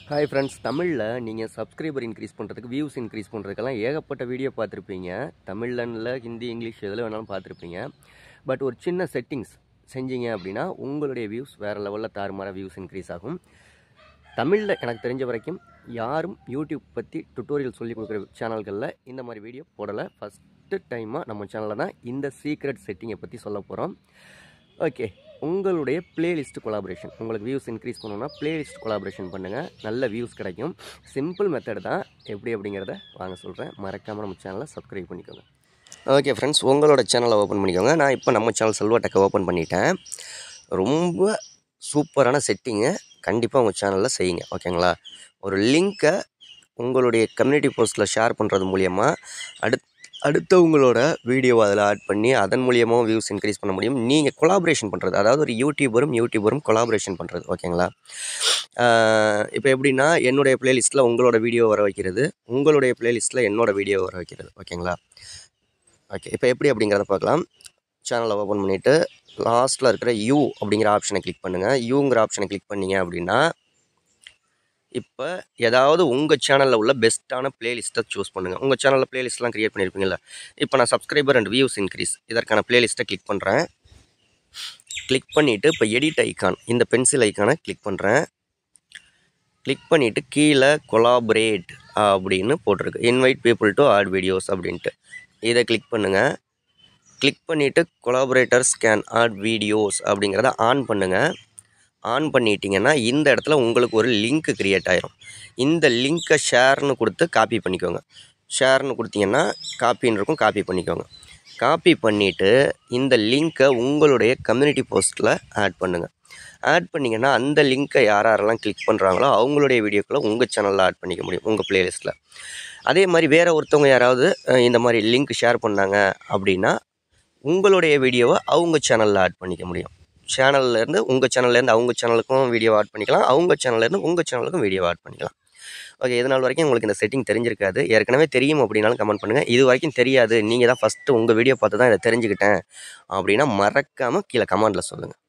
Hi friends, தமிழில் நீங்கள் subscriber increase பண்ணுறதுக்கு, வியூஸ் இன்க்ரீஸ் பண்ணுறதுக்கெல்லாம் ஏகப்பட்ட வீடியோ பார்த்துருப்பீங்க. தமிழ்ல ஹிந்தி, இங்கிலீஷ் எதில் வேணாலும் பார்த்துருப்பீங்க. பட் ஒரு சின்ன செட்டிங்ஸ் செஞ்சீங்க அப்படின்னா உங்களுடைய வியூஸ் வேறு லெவலில் தாறுமாறாக வியூஸ் இன்க்ரீஸ் ஆகும். தமிழில் எனக்கு தெரிஞ்ச வரைக்கும் யாரும் யூடியூப் பற்றி டுட்டோரியல் சொல்லிக் கொடுக்குற சேனல்களில் இந்த மாதிரி வீடியோ போடலை. ஃபஸ்ட்டு டைமாக நம்ம சேனலில் தான் இந்த சீக்ரெட் செட்டிங்கை பற்றி சொல்ல போகிறோம். ஓகே, உங்களுடைய பிளேலிஸ்ட் கொலாபரேஷன், உங்களுக்கு வியூஸ் இன்க்ரீஸ் பண்ணணும்னா பிளேலிஸ்ட் கொலாபரேஷன் பண்ணுங்கள், நல்ல வியூஸ் கிடைக்கும். சிம்பிள் மெத்தட் தான். எப்படி அப்படிங்கிறத வாங்க சொல்கிறேன். மறக்காமல் நம்ம சேனலை சப்ஸ்கிரைப் பண்ணிக்கோங்க. ஓகே ஃப்ரெண்ட்ஸ், உங்களோட சேனலை ஓப்பன் பண்ணிக்கோங்க. நான் இப்போ நம்ம சேனல் செல்வா டெக்கை ஓப்பன் பண்ணிட்டேன். ரொம்ப சூப்பரான செட்டிங்கை கண்டிப்பாக உங்கள் சேனலில் செய்யுங்க. ஓகேங்களா? ஒரு லிங்க்கை உங்களுடைய கம்யூனிட்டி போஸ்ட்டில் ஷேர் பண்ணுறது மூலியமாக அடுத்தவங்களோட வீடியோவை அதில் ஆட் பண்ணி அதன் மூலியமாக வியூஸ் இன்க்ரீஸ் பண்ண முடியும். நீங்கள் கொலாபரேஷன் பண்ணுறது, அதாவது ஒரு யூடியூபரும் கொலாபரேஷன் பண்ணுறது. ஓகேங்களா? இப்போ எப்படின்னா, என்னுடைய ப்ளேலிஸ்ட்டில் உங்களோட வீடியோ வர வைக்கிறது, உங்களுடைய ப்ளேலிஸ்ட்டில் என்னோடய வீடியோ வர வைக்கிறது. ஓகேங்களா? ஓகே, இப்போ எப்படி அப்படிங்கிறத பார்க்கலாம். சேனலை ஓப்பன் பண்ணிவிட்டு லாஸ்ட்டில் இருக்கிற யூ அப்படிங்கிற ஆப்ஷனை கிளிக் பண்ணுங்கள். யூங்கிற ஆப்ஷனை கிளிக் பண்ணிங்க அப்படின்னா, இப்போ ஏதாவது உங்கள் சேனலில் உள்ள பெஸ்ட்டான ப்ளேலிஸ்ட்டை சூஸ் பண்ணுங்கள். உங்கள் சேனலில் ப்ளேலிஸ்ட்லாம் க்ரியேட் பண்ணியிருப்பீங்களா? இப்போ நான் சப்ஸ்கிரைபர் அண்ட் வியூஸ் இன்க்ரீஸ் இதற்கான ப்ளேலிஸ்ட்டை கிளிக் பண்ணுறேன். கிளிக் பண்ணிவிட்டு இப்போ எடிட் ஐக்கான், இந்த பென்சில் ஐக்கானை கிளிக் பண்ணுறேன். கிளிக் பண்ணிவிட்டு கீழே கொலாபரேட் அப்படின்னு போட்டிருக்கு, invite people to add videos அப்படின்ட்டு. இதை கிளிக் பண்ணுங்கள். கிளிக் பண்ணிவிட்டு கொலாபரேட்டர்ஸ் கேன் ஆட் வீடியோஸ் அப்படிங்கிறத ஆன் பண்ணுங்கள். ஆன் பண்ணிட்டீங்கன்னா இந்த இடத்துல உங்களுக்கு ஒரு லிங்க் க்ரியேட் ஆயிரும். இந்த லிங்க்கை ஷேர்னு கொடுத்து காப்பி பண்ணிக்கோங்க. ஷேர்னு கொடுத்தீங்கன்னா காப்பின்னு இருக்கும், காப்பி பண்ணிக்கோங்க. காப்பி பண்ணிவிட்டு இந்த லிங்க்கை உங்களுடைய கம்யூனிட்டி போஸ்ட்டில் ஆட் பண்ணுங்கள். ஆட் பண்ணிங்கன்னா அந்த லிங்க்கை யாரெல்லாம் கிளிக் பண்ணுறாங்களோ அவங்களுடைய வீடியோக்களை உங்கள் சேனலில் ஆட் பண்ணிக்க முடியும், உங்கள் ப்ளேலிஸ்ட்டில். அதே மாதிரி வேறு ஒருத்தவங்க யாராவது இந்த மாதிரி லிங்க் ஷேர் பண்ணாங்க அப்படின்னா உங்களுடைய வீடியோவை அவங்க சேனலில் ஆட் பண்ணிக்க முடியும். சேனல்லேருந்து உங்கள் சேனல்லேருந்து அவங்க சேனலுக்கும் வீடியோ ஆட் பண்ணிக்கலாம், அவங்க சேனல்லேருந்து உங்கள் சேனலுக்கும் வீடியோ ஆட் பண்ணிக்கலாம். ஓகே, இது நாள் வரைக்கும் உங்களுக்கு இந்த செட்டிங் தெரிஞ்சிருக்காது. ஏற்கனவே தெரியும் அப்படின்னாலும் கமெண்ட் பண்ணுங்கள். இது வரைக்கும் தெரியாது, நீங்கள் தான் ஃபஸ்ட்டு உங்கள் வீடியோ பார்த்து தான் இதை தெரிஞ்சுக்கிட்டேன் அப்படின்னா மறக்காமல் கீழே கமெண்டில் சொல்லுங்கள்.